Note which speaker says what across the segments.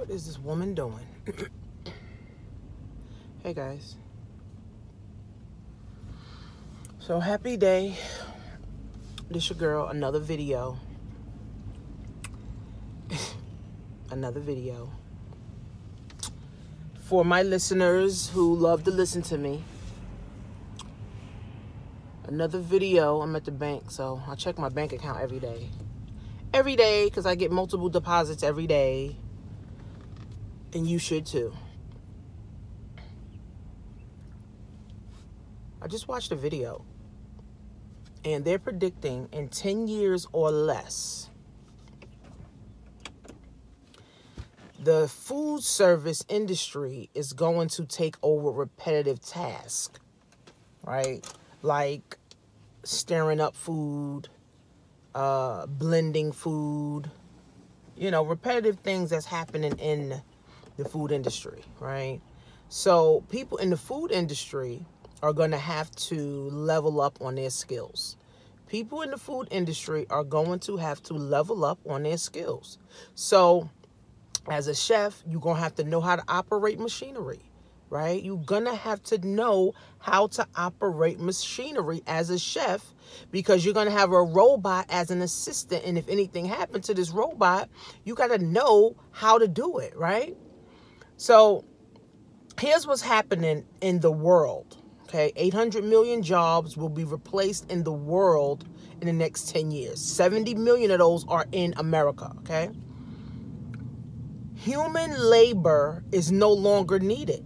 Speaker 1: What is this woman doing? Hey guys. So happy day. This your girl, another video. Another video. For my listeners who love to listen to me. Another video. I'm at the bank, so I check my bank account every day. Every day, because I get multiple deposits every day. And you should too. I just watched a video. And they're predicting in 10 years or less, the food service industry is going to take over repetitive tasks, right? Like stirring up food, blending food, repetitive things that's happening in the food industry, right? So people in the food industry are going to have to level up on their skills. People in the food industry are going to have to level up on their skills. So as a chef, you're going to have to know how to operate machinery, right? You're going to have to know how to operate machinery as a chef, because you're going to have a robot as an assistant. And if anything happened to this robot, you got to know how to do it, right? So here's what's happening in the world. Okay, 800 million jobs will be replaced in the world in the next 10 years. 70 million of those are in America, okay? Human labor is no longer needed.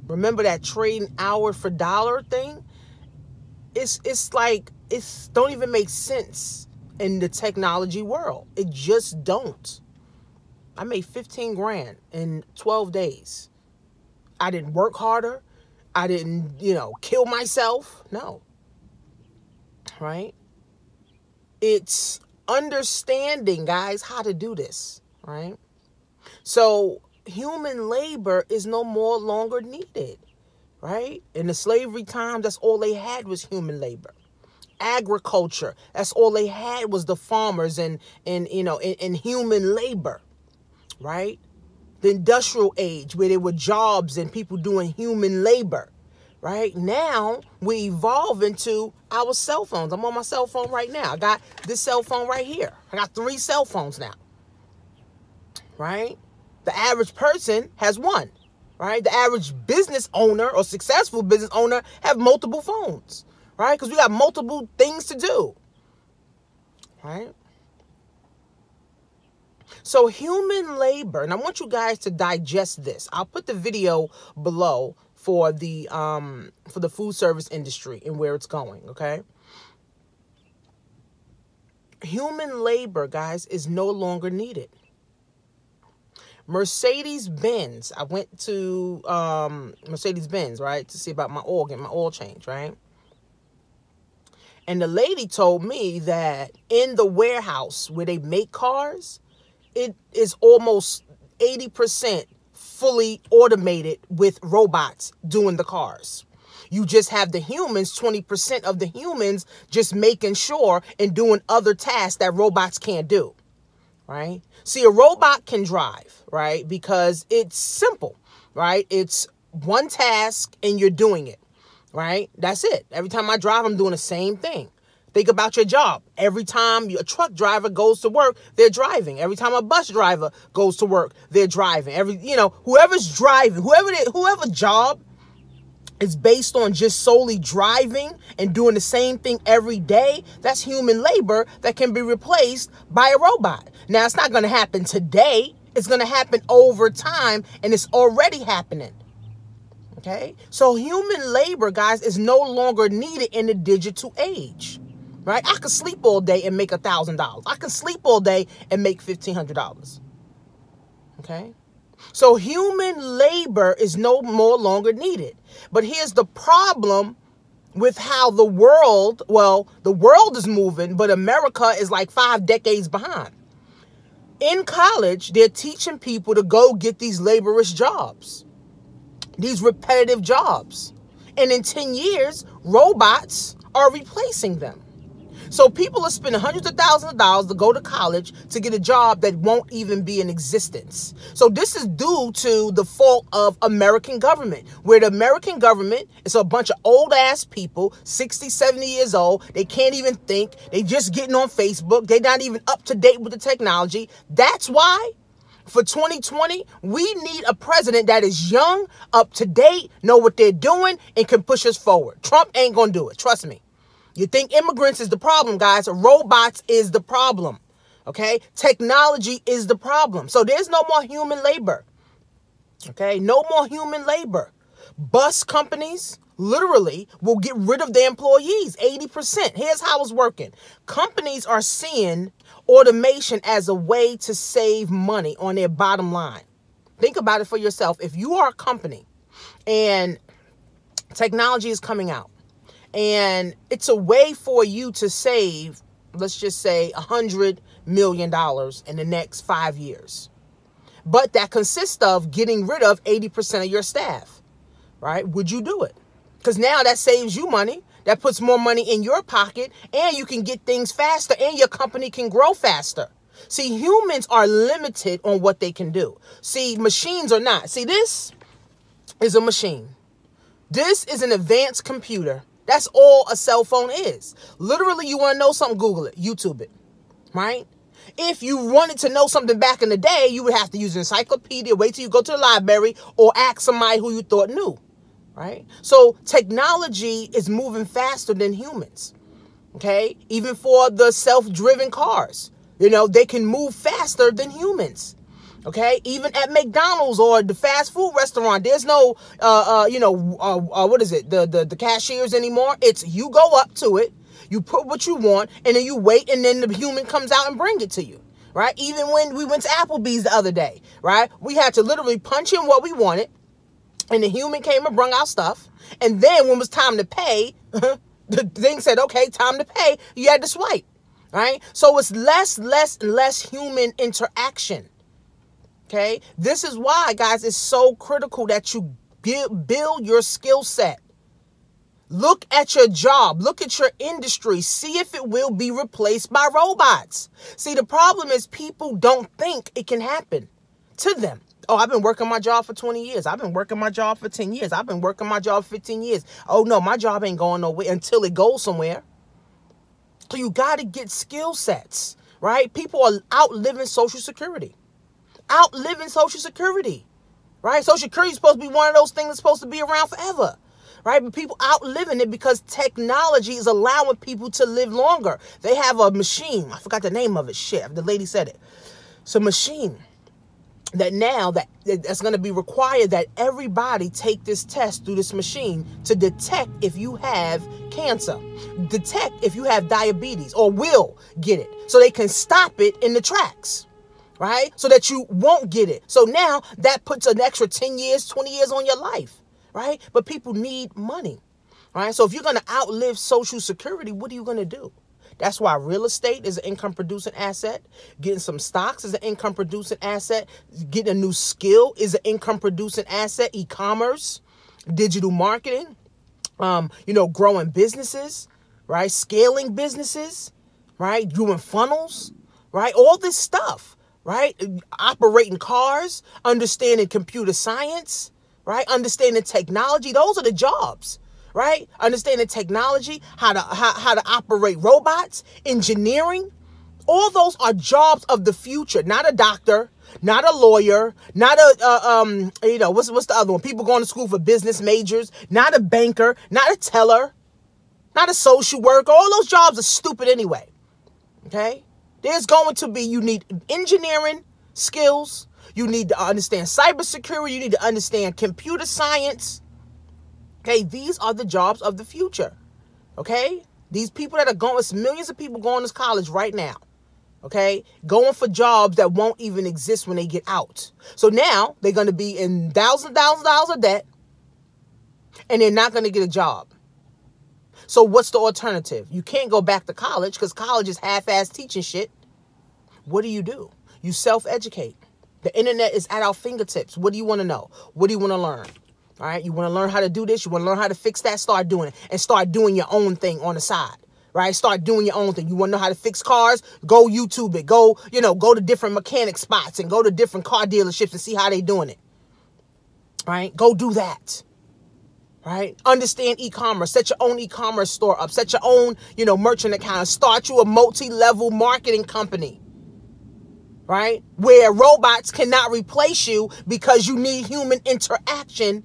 Speaker 1: Remember that trading hour for dollar thing? It's don't even make sense in the technology world. It just don't. I made 15 grand in 12 days. I didn't work harder. I didn't, kill myself. No. Right? It's understanding, guys, how to do this. Right? So human labor is no more longer needed. Right? In the slavery time, that's all they had was human labor. Agriculture, that's all they had was the farmers and human labor. Right? The industrial age, where there were jobs and people doing human labor. Right now, we evolve into our cell phones. I'm on my cell phone right now. I got this cell phone right here. I got 3 cell phones now. Right? The average person has one. Right? The average business owner or successful business owner have multiple phones. Right? Because we got multiple things to do. Right? So human labor, and I want you guys to digest this. I'll put the video below for the food service industry and where it's going, okay? Human labor, guys, is no longer needed. Mercedes-Benz, I went to Mercedes-Benz, right, to see about my oil, get my oil change, right? And the lady told me that in the warehouse where they make cars, it is almost 80% fully automated with robots doing the cars. You just have the humans, 20% of the humans just making sure and doing other tasks that robots can't do, right? See, a robot can drive, right? Because it's simple, right? It's one task and you're doing it, right? That's it. Every time I drive, I'm doing the same thing. Think about your job. Every time a truck driver goes to work, they're driving. Every time a bus driver goes to work, they're driving. Whoever's driving, whoever job is based on just solely driving and doing the same thing every day, that's human labor that can be replaced by a robot. Now, it's not going to happen today. It's going to happen over time, and it's already happening. Okay? So human labor, guys, is no longer needed in the digital age. Right? I could sleep all day and make $1,000. I can sleep all day and make $1,500. Okay? So human labor is no more longer needed. But here's the problem with how the world is moving, but America is like 5 decades behind. In college, they're teaching people to go get these laborious jobs, these repetitive jobs. And in 10 years, robots are replacing them. So people are spending hundreds of thousands of dollars to go to college to get a job that won't even be in existence. So this is due to the fault of American government, where the American government is a bunch of old ass people, 60, 70 years old. They can't even think. They just getting on Facebook. They're not even up to date with the technology. That's why for 2020, we need a president that is young, up to date, know what they're doing, and can push us forward. Trump ain't going to do it. Trust me. You think immigrants is the problem, guys. Robots is the problem. Okay? Technology is the problem. So there's no more human labor. Okay? No more human labor. Bus companies literally will get rid of their employees, 80%. Here's how it's working. Companies are seeing automation as a way to save money on their bottom line. Think about it for yourself. If you are a company and technology is coming out and it's a way for you to save, let's just say $100 million in the next 5 years, but that consists of getting rid of 80% of your staff, right? Would you do it? Because now that saves you money. That puts more money in your pocket, and you can get things faster, and your company can grow faster. See, humans are limited on what they can do. See, machines are not. See, this is a machine. This is an advanced computer. That's all a cell phone is. Literally, you want to know something, Google it, YouTube it, right? If you wanted to know something back in the day, you would have to use an encyclopedia, wait till you go to the library, or ask somebody who you thought knew. Right? So technology is moving faster than humans. Okay? Even for the self-driven cars, they can move faster than humans. Okay? Even at McDonald's or the fast food restaurant, there's no, what is it? The cashiers anymore. It's you go up to it, you put what you want, and then you wait, and then the human comes out and bring it to you. Right? Even when we went to Applebee's the other day, right? We had to literally punch in what we wanted. And the human came and brung our stuff. And then when it was time to pay, the thing said, okay, time to pay. You had to swipe, right? So it's less and less human interaction, okay? This is why, guys, it's so critical that you build your skill set. Look at your job. Look at your industry. See if it will be replaced by robots. See, the problem is people don't think it can happen to them. Oh, I've been working my job for 20 years. I've been working my job for 10 years. I've been working my job for 15 years. Oh, no, my job ain't going nowhere until it goes somewhere. So you got to get skill sets, right? People are outliving Social Security. Outliving Social Security, right? Social Security is supposed to be one of those things that's supposed to be around forever, right? But people outliving it because technology is allowing people to live longer. They have a machine. I forgot the name of it. Shit, the lady said it. It's a machine that now that's going to be required that everybody take this test through this machine to detect if you have cancer, detect if you have diabetes or will get it, so they can stop it in the tracks, right? So that you won't get it. So now that puts an extra 10 years, 20 years on your life, right? But people need money, right? So if you're going to outlive Social Security, what are you going to do? That's why real estate is an income producing asset. Getting some stocks is an income producing asset. Getting a new skill is an income producing asset. E-commerce, digital marketing, growing businesses, right? Scaling businesses, right? Doing funnels, right? All this stuff, right? Operating cars, understanding computer science, right? Understanding technology. Those are the jobs. Right? Understanding technology, how to operate robots, engineering. All those are jobs of the future. Not a doctor, not a lawyer, not a what's the other one? People going to school for business majors, not a banker, not a teller, not a social worker. All those jobs are stupid anyway. Okay? There's going to be, you need engineering skills. You need to understand cybersecurity. You need to understand computer science. Okay, these are the jobs of the future. Okay, these people that are going, it's millions of people going to college right now. Okay, going for jobs that won't even exist when they get out. So now they're going to be in thousands of dollars of debt, and they're not going to get a job. So what's the alternative? You can't go back to college because college is half-ass teaching shit. What do? You self-educate. The internet is at our fingertips. What do you want to know? What do you want to learn? All right, you want to learn how to do this, you want to learn how to fix that, start doing it, and start doing your own thing on the side, right? Start doing your own thing. You want to know how to fix cars? Go YouTube it. Go to different mechanic spots and go to different car dealerships and see how they doing it, right? Go do that, right? Understand e-commerce. Set your own e-commerce store up. Set your own, merchant account. Start you a multi-level marketing company, right? Where robots cannot replace you because you need human interaction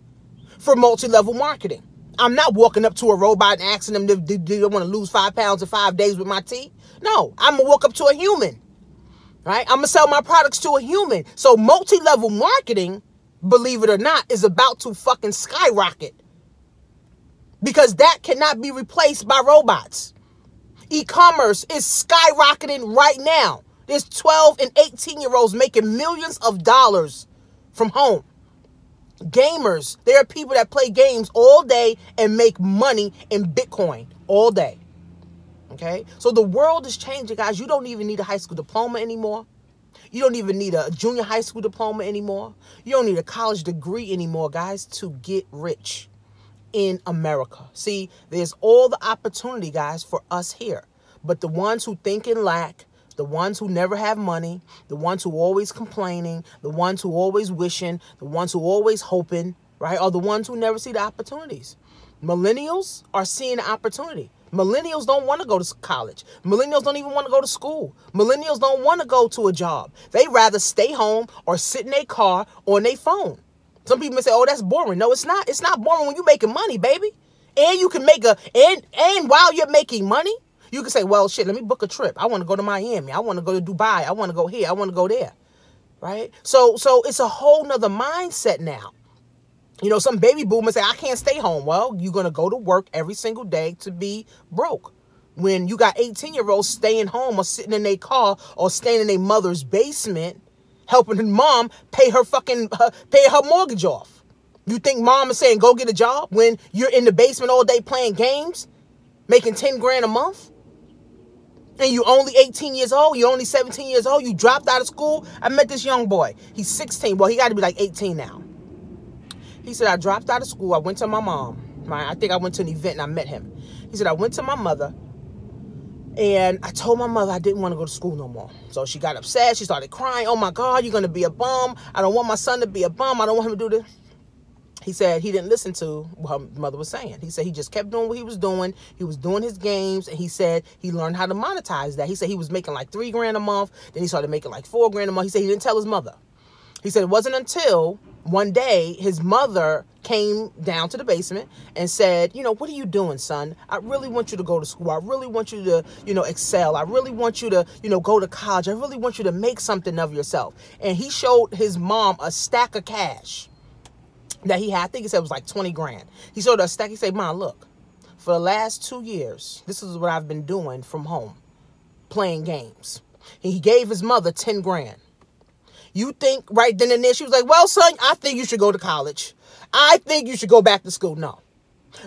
Speaker 1: for multi-level marketing. I'm not walking up to a robot and asking them, do they want to lose 5 pounds in 5 days with my tea? No, I'm going to walk up to a human, right? I'm going to sell my products to a human. So multi-level marketing, believe it or not, is about to fucking skyrocket because that cannot be replaced by robots. E-commerce is skyrocketing right now. There's 12 and 18-year-olds making millions of dollars from home. Gamers, there are people that play games all day and make money in Bitcoin all day. Okay? So the world is changing, guys. You don't even need a high school diploma anymore. You don't even need a junior high school diploma anymore. You don't need a college degree anymore, guys, to get rich in America. See, there's all the opportunity, guys, for us here. But the ones who think in lack, the ones who never have money, the ones who always complaining, the ones who always wishing, the ones who always hoping, right, are the ones who never see the opportunities. Millennials are seeing the opportunity. Millennials don't want to go to college. Millennials don't even want to go to school. Millennials don't want to go to a job. They rather stay home or sit in their car or on their phone. Some people may say, oh, that's boring. No, it's not. It's not boring when you're making money, baby. And you can make and while you're making money, you can say, well, shit, let me book a trip. I want to go to Miami. I want to go to Dubai. I want to go here. I want to go there. Right? So it's a whole nother mindset now. Some baby boomers say, I can't stay home. Well, you're going to go to work every single day to be broke. When you got 18-year-olds staying home or sitting in their car or staying in their mother's basement, helping her mom pay her mortgage off. You think mom is saying, go get a job when you're in the basement all day playing games, making 10 grand a month? And you only 18 years old, you only 17 years old, you dropped out of school. I met this young boy. He's 16. Well, he got to be like 18 now. He said, I dropped out of school. I went to my mom. I think I went to an event and I met him. He said, I went to my mother and I told my mother I didn't want to go to school no more. So she got upset. She started crying. Oh my God, you're going to be a bum. I don't want my son to be a bum. I don't want him to do this. He said he didn't listen to what her mother was saying. He said he just kept doing what he was doing. He was doing his games, and he said he learned how to monetize that. He said he was making like 3 grand a month. Then he started making like 4 grand a month. He said he didn't tell his mother. He said it wasn't until one day his mother came down to the basement and said, what are you doing, son? I really want you to go to school. I really want you to, excel. I really want you to, go to college. I really want you to make something of yourself. And he showed his mom a stack of cash that he had. I think he said it was like 20 grand. He showed her a stack. He said, Mom, look, for the last 2 years, this is what I've been doing from home, playing games. And he gave his mother 10 grand. You think right then and there, she was like, well, son, I think you should go to college. I think you should go back to school. No,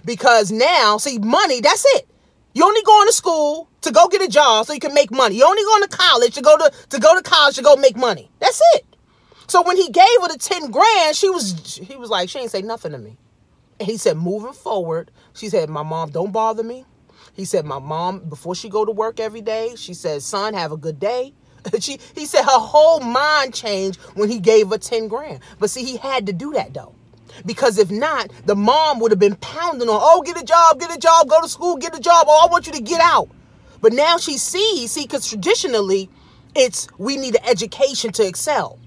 Speaker 1: because now, see, money, that's it. You only going to school to go get a job so you can make money. You only going to college to go to college to go make money. That's it. So when he gave her the 10 grand, he was like, she ain't say nothing to me. And he said, moving forward, she said, my mom, don't bother me. He said, my mom, before she go to work every day, she said, son, have a good day. He said her whole mind changed when he gave her 10 grand. But see, he had to do that though. Because if not, the mom would have been pounding on, oh, get a job, go to school, get a job. Oh, I want you to get out. But now she sees, because traditionally we need an education to excel.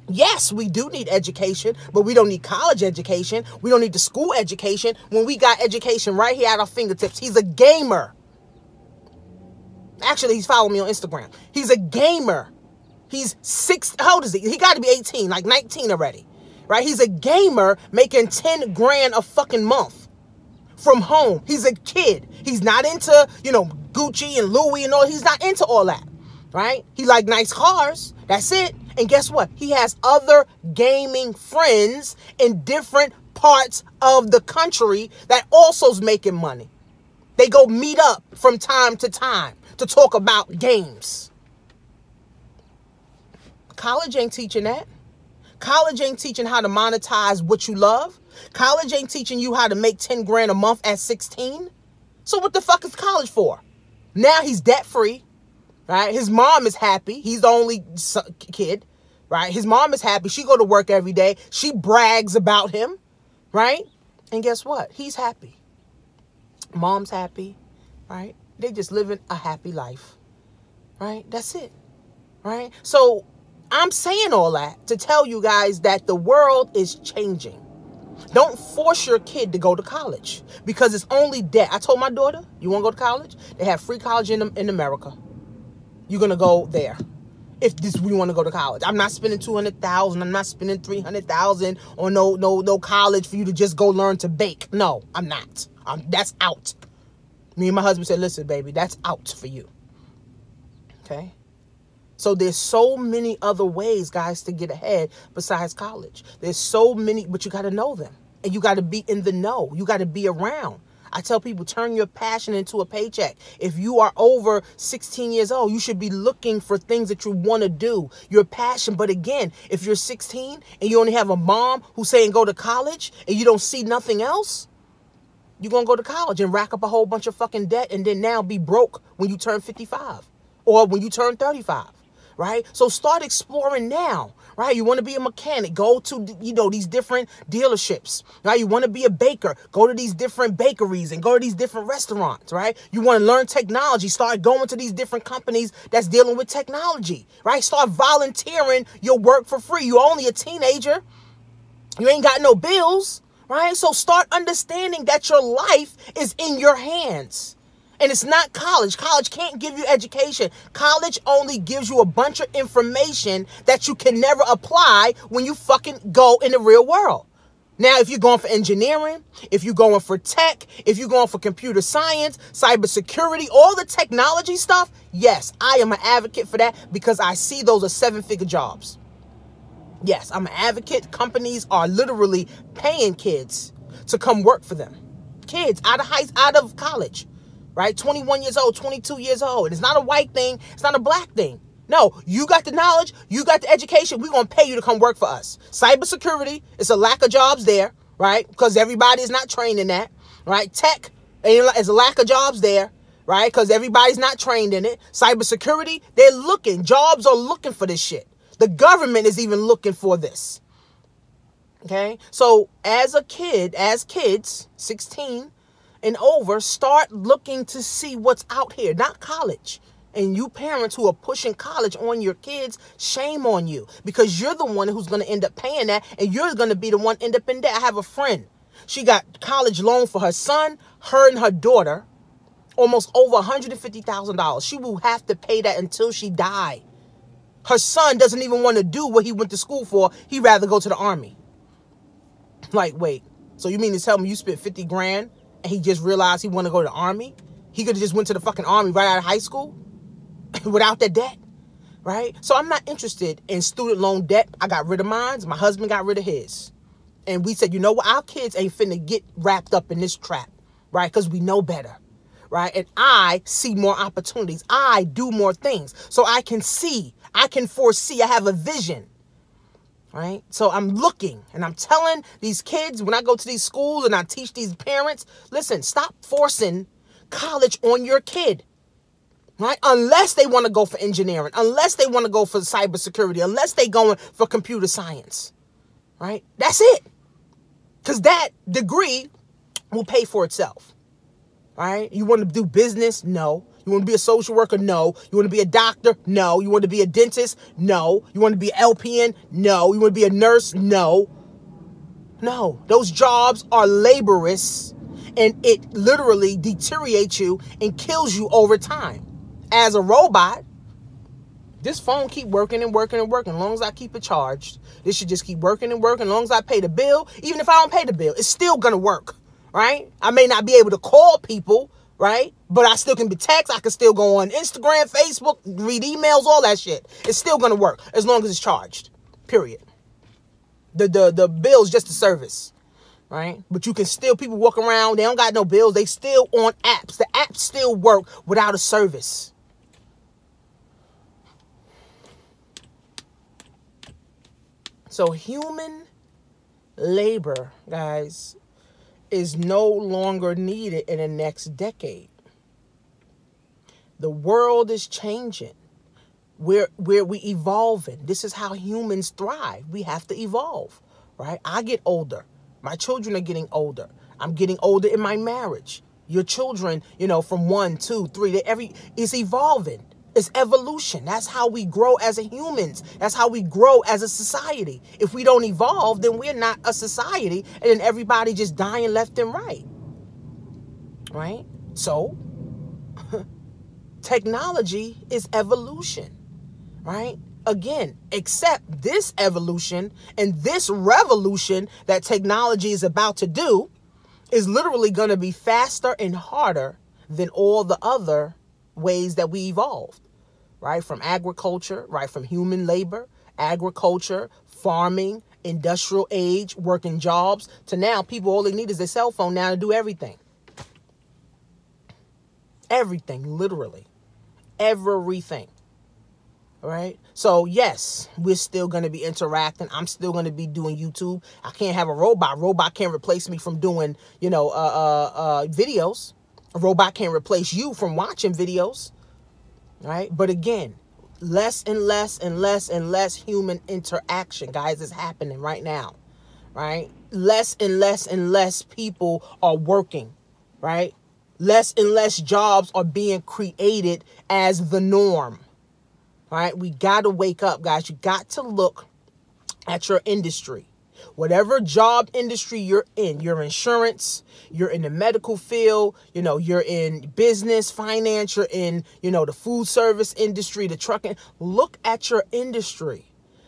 Speaker 1: Yes, we do need education, but we don't need college education. We don't need the school education when we got education right here at our fingertips. He's a gamer. Actually, he's following me on Instagram. He's a gamer. He's 6. How old is he? He got to be 18, like 19 already, right? He's a gamer making 10 grand a fucking month from home. He's a kid. He's not into, Gucci and Louis and all. He's not into all that, right? He like nice cars. That's it. And guess what? He has other gaming friends in different parts of the country that also's making money. They go meet up from time to time to talk about games. College ain't teaching that. College ain't teaching how to monetize what you love. College ain't teaching you how to make 10 grand a month at 16. So what the fuck is college for? Now he's debt free, right? His mom is happy. He's the only kid, right? His mom is happy. She go to work every day. She brags about him, right? And guess what? He's happy. Mom's happy, right? They just living a happy life, right? That's it, right? So I'm saying all that to tell you guys that the world is changing. Don't force your kid to go to college because it's only debt. I told my daughter, you want to go to college? They have free college in America. You're going to go there. If we want to go to college, I'm not spending $200,000. I'm not spending $300,000 on no college for you to just go learn to bake. No, I'm not. That's out. Me and my husband said, listen, baby, that's out for you. Okay. So there's so many other ways, guys, to get ahead besides college. There's so many, but you got to know them and you got to be in the know. You got to be around. I tell people, turn your passion into a paycheck. If you are over 16 years old, you should be looking for things that you want to do, your passion. But again, if you're 16 and you only have a mom who's saying go to college and you don't see nothing else, you're going to go to college and rack up a whole bunch of fucking debt and then now be broke when you turn 55 or when you turn 35. Right? So start exploring now, right? You want to be a mechanic, go to, these different dealerships, right? You want to be a baker, go to these different bakeries and go to these different restaurants, right? You want to learn technology, start going to these different companies that's dealing with technology, right? Start volunteering your work for free. You're only a teenager. You ain't got no bills, right? So start understanding that your life is in your hands. And it's not college. College can't give you education. College only gives you a bunch of information that you can never apply when you fucking go in the real world. Now, if you're going for engineering, if you're going for tech, if you're going for computer science, cybersecurity, all the technology stuff, yes, I am an advocate for that because I see those as 7-figure jobs. Yes, I'm an advocate. Companies are literally paying kids to come work for them. Kids out of college. Right? 21 years old, 22 years old. And it's not a white thing. It's not a black thing. No, you got the knowledge. You got the education. We're going to pay you to come work for us. Cybersecurity, it's a lack of jobs there, right? Because everybody is not trained in that, right? Tech, there's a lack of jobs there, right? Because everybody's not trained in it. Cybersecurity, they're looking. Jobs are looking for this shit. The government is even looking for this. Okay? So as kids, 16 and over, start looking to see what's out here, not college. And you parents who are pushing college on your kids, shame on you because you're the one who's going to end up paying that and you're going to be the one end up in debt. I have a friend. She got college loan for her son, her and her daughter, almost over $150,000. She will have to pay that until she die. Her son doesn't even want to do what he went to school for. He'd rather go to the army. Like, wait, so you mean to tell me you spent 50 grand and he just realized he wanted to go to the army? He could have just went to the fucking army right out of high school without that debt, right? So I'm not interested in student loan debt. I got rid of mine. My husband got rid of his. And we said, you know what? Our kids ain't finna get wrapped up in this trap, right? Because we know better, right? And I see more opportunities. I do more things. So I can see. I can foresee. I have a vision. Right? So I'm looking and I'm telling these kids when I go to these schools and I teach these parents, listen, stop forcing college on your kid. Right? Unless they want to go for engineering, unless they want to go for cybersecurity, unless they going for computer science. Right? That's it. Because that degree will pay for itself. Right? You want to do business? No. You want to be a social worker? No. You want to be a doctor? No. You want to be a dentist? No. You want to be an LPN? No. You want to be a nurse? No. No. Those jobs are laborious and it literally deteriorates you and kills you over time. As a robot, this phone keep working and working and working as long as I keep it charged. This should just keep working and working as long as I pay the bill. Even if I don't pay the bill, it's still going to work. Right? I may not be able to call people, right? But I still can be text. I can still go on Instagram, Facebook, read emails, all that shit. It's still going to work as long as it's charged. Period. The bill's just a service, right? But you can still, people walk around, they don't got no bills. They still on apps. The apps still work without a service. So human labor, guys, is no longer needed in the next decade. The world is changing. We're we evolving. This is how humans thrive. We have to evolve, right? I get older. My children are getting older. I'm getting older in my marriage. Your children, from 1, 2, 3, it's evolving. It's evolution. That's how we grow as a humans. That's how we grow as a society. If we don't evolve, then we're not a society, and then everybody just dying left and right. Right? So, technology is evolution. Right? Again, except this evolution and this revolution that technology is about to do is literally going to be faster and harder than all the other ways that we evolved, right? From agriculture, right? From human labor, agriculture, farming, industrial age, working jobs, to now people, all they need is their cell phone now to do everything. Everything, literally. Everything. Right? So yes, we're still going to be interacting. I'm still going to be doing YouTube. I can't have a robot. Robot can't replace me from doing, videos. A robot can't replace you from watching videos. Right? But again, less and less and less and less human interaction, guys, is happening right now. Right? Less and less and less people are working. Right? Less and less jobs are being created as the norm. All right, we got to wake up, guys. You got to look at your industry. Whatever job industry you're in, your insurance, you're in the medical field, you're in business, finance, you're in, the food service industry, the trucking. Look at your industry.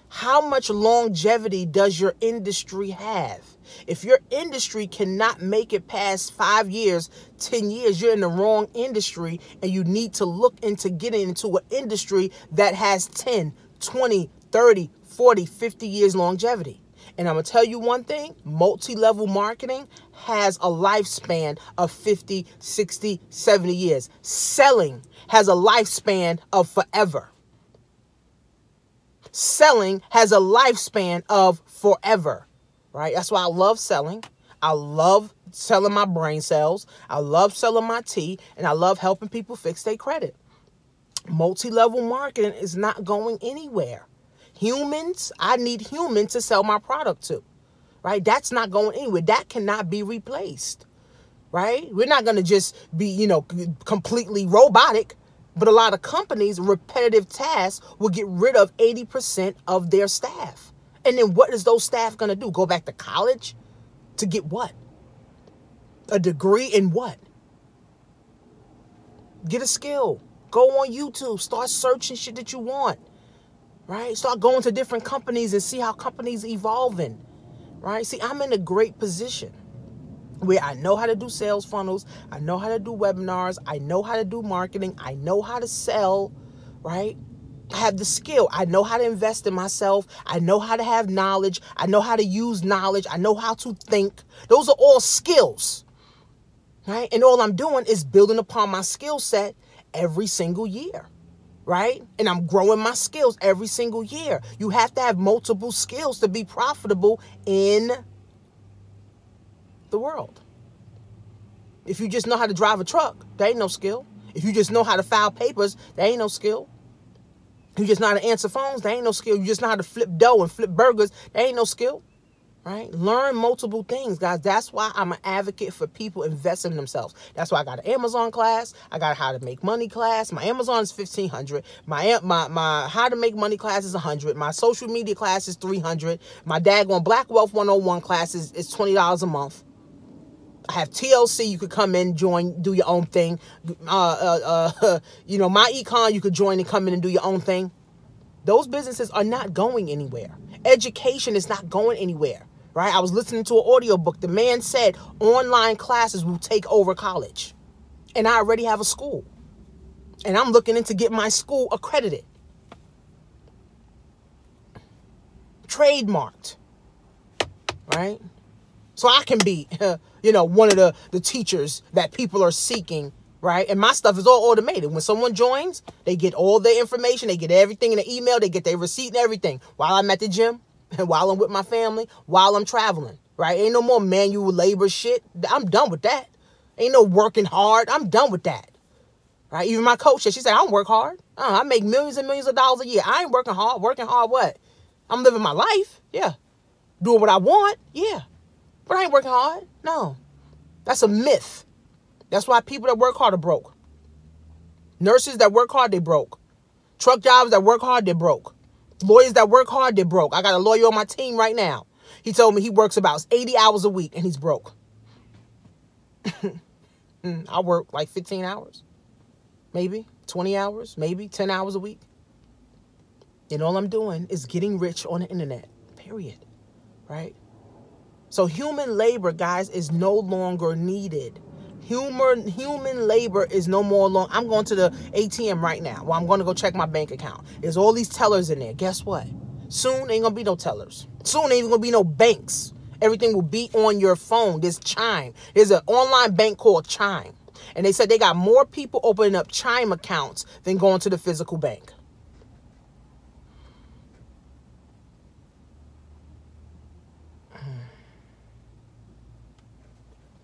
Speaker 1: How much longevity does your industry have? If your industry cannot make it past 5 years, 10 years, you're in the wrong industry, and you need to look into getting into an industry that has 10, 20, 30, 40, 50 years longevity. And I'm going to tell you one thing, multi-level marketing has a lifespan of 50, 60, 70 years. Selling has a lifespan of forever. Selling has a lifespan of forever. Right? That's why I love selling. I love selling my brain cells. I love selling my tea. And I love helping people fix their credit. Multi-level marketing is not going anywhere. Humans, I need humans to sell my product to. Right? That's not going anywhere. That cannot be replaced. Right? We're not going to just be, completely robotic. But a lot of companies, repetitive tasks will get rid of 80% of their staff. And then what is those staff going to do? Go back to college to get what? A degree in what? Get a skill. Go on YouTube. Start searching shit that you want. Right? Start going to different companies and see how companies evolving. Right? See, I'm in a great position where I know how to do sales funnels. I know how to do webinars. I know how to do marketing. I know how to sell. Right? I have the skill. I know how to invest in myself. I know how to have knowledge. I know how to use knowledge. I know how to think. Those are all skills, right? And all I'm doing is building upon my skill set every single year, right? And I'm growing my skills every single year. You have to have multiple skills to be profitable in the world. If you just know how to drive a truck, there ain't no skill. If you just know how to file papers, there ain't no skill. You just know how to answer phones, there ain't no skill. You just know how to flip dough and flip burgers, there ain't no skill, right? Learn multiple things, guys. That's why I'm an advocate for people investing in themselves. That's why I got an Amazon class. I got a how to make money class. My Amazon is $1,500. My how to make money class is $100. My social media class is $300. My daggone Black Wealth 101 class is $20 a month. I have TLC. You could come in, join, do your own thing. My econ, you could join and come in and do your own thing. Those businesses are not going anywhere. Education is not going anywhere, right? I was listening to an audiobook. The man said online classes will take over college. And I already have a school. And I'm looking into get my school accredited. Trademarked. Right? So I can be, one of the teachers that people are seeking, right? And my stuff is all automated. When someone joins, they get all their information. They get everything in an email. They get their receipt and everything while I'm at the gym and while I'm with my family, while I'm traveling, right? Ain't no more manual labor shit. I'm done with that. Ain't no working hard. I'm done with that, Right? Even my coach, she said, I don't work hard. I make millions and millions of dollars a year. I ain't working hard. Working hard what? I'm living my life. Yeah. Doing what I want. Yeah. But I ain't working hard. No. That's a myth. That's why people that work hard are broke. Nurses that work hard, they broke. Truck drivers that work hard, they're broke. Lawyers that work hard, they're broke. I got a lawyer on my team right now. He told me he works about 80 hours a week and he's broke. I work like 15 hours. Maybe 20 hours, maybe 10 hours a week. And all I'm doing is getting rich on the internet, period. Right? So human labor, guys, is no longer needed. Human labor is no more long. I'm going to the ATM right now. Well, I'm going to go check my bank account. There's all these tellers in there. Guess what? Soon ain't going to be no tellers. Soon ain't even going to be no banks. Everything will be on your phone. There's Chime. There's an online bank called Chime. And they said they got more people opening up Chime accounts than going to the physical bank.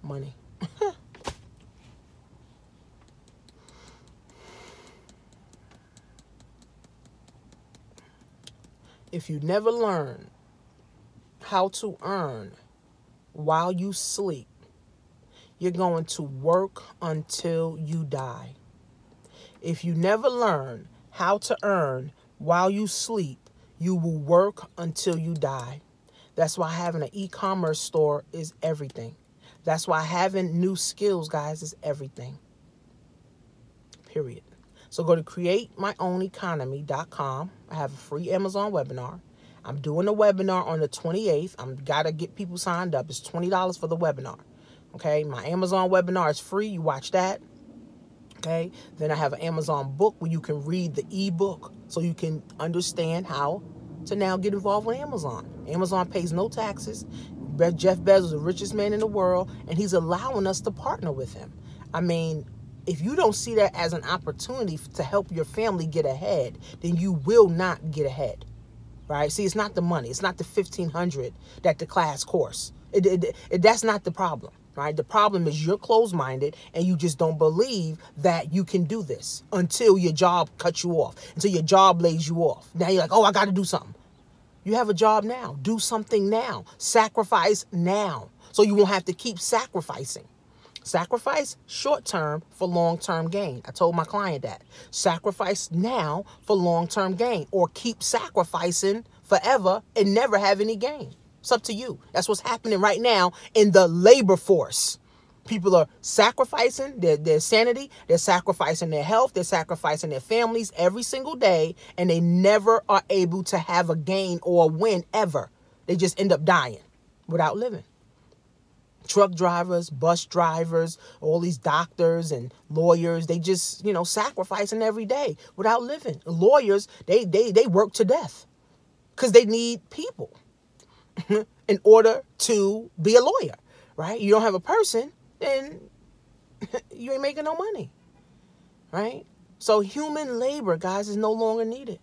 Speaker 1: Money. If you never learn how to earn while you sleep, you're going to work until you die. If you never learn how to earn while you sleep, you will work until you die. That's why having an e-commerce store is everything. That's why having new skills, guys, is everything. Period. So go to createmyown.economy.com. I have a free Amazon webinar. I'm doing a webinar on the 28th. I've got to get people signed up. It's $20 for the webinar. Okay, my Amazon webinar is free. You watch that. Okay, then I have an Amazon book where you can read the ebook so you can understand how to now get involved with Amazon. Amazon pays no taxes. Jeff Bezos is the richest man in the world, and he's allowing us to partner with him. I mean, if you don't see that as an opportunity to help your family get ahead, then you will not get ahead. Right? See, it's not the money. It's not the $1,500 that the class course. That's not the problem. Right? The problem is you're closed-minded and you just don't believe that you can do this until your job cuts you off, until your job lays you off. Now you're like, oh, I got to do something. You have a job now. Do something now. Sacrifice now so you won't have to keep sacrificing. Sacrifice short-term for long-term gain. I told my client that. Sacrifice now for long-term gain, or keep sacrificing forever and never have any gain. It's up to you. That's what's happening right now in the labor force. People are sacrificing their sanity. They're sacrificing their health. They're sacrificing their families every single day, and they never are able to have a gain or a win ever. They just end up dying without living. Truck drivers, bus drivers, all these doctors and lawyers, they just, sacrificing every day without living. Lawyers, they work to death because they need people in order to be a lawyer, right? You don't have a person, then you ain't making no money, right? So human labor, guys, is no longer needed.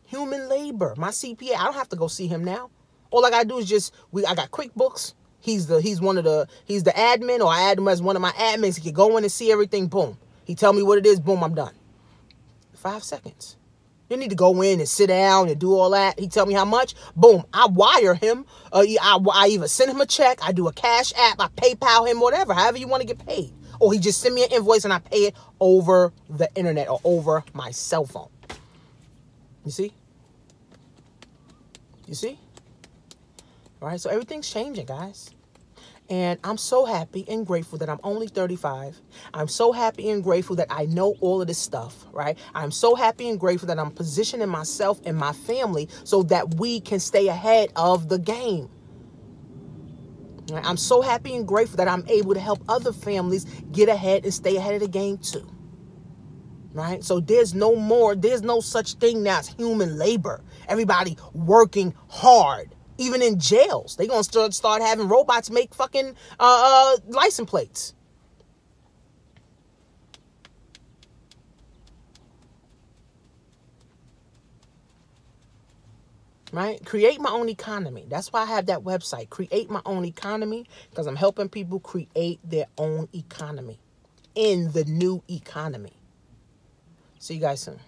Speaker 1: Human labor. My CPA, I don't have to go see him now. All I gotta do is I got QuickBooks. He's the admin, or I add him as one of my admins. He can go in and see everything. Boom. He tell me what it is. Boom, I'm done. 5 seconds. You need to go in and sit down and do all that. He tell me how much. Boom. I wire him. I either send him a check. I do a Cash App. I PayPal him, whatever. However you want to get paid. Or he just send me an invoice and I pay it over the internet or over my cell phone. You see? You see? All right. So everything's changing, guys. And I'm so happy and grateful that I'm only 35. I'm so happy and grateful that I know all of this stuff, right? I'm so happy and grateful that I'm positioning myself and my family so that we can stay ahead of the game. Right? I'm so happy and grateful that I'm able to help other families get ahead and stay ahead of the game too. Right? So there's no such thing now as human labor. Everybody working hard. Even in jails, they're going to start having robots make fucking license plates. Right? Create my own economy. That's why I have that website, Create My Own Economy, because I'm helping people create their own economy in the new economy. See you guys soon.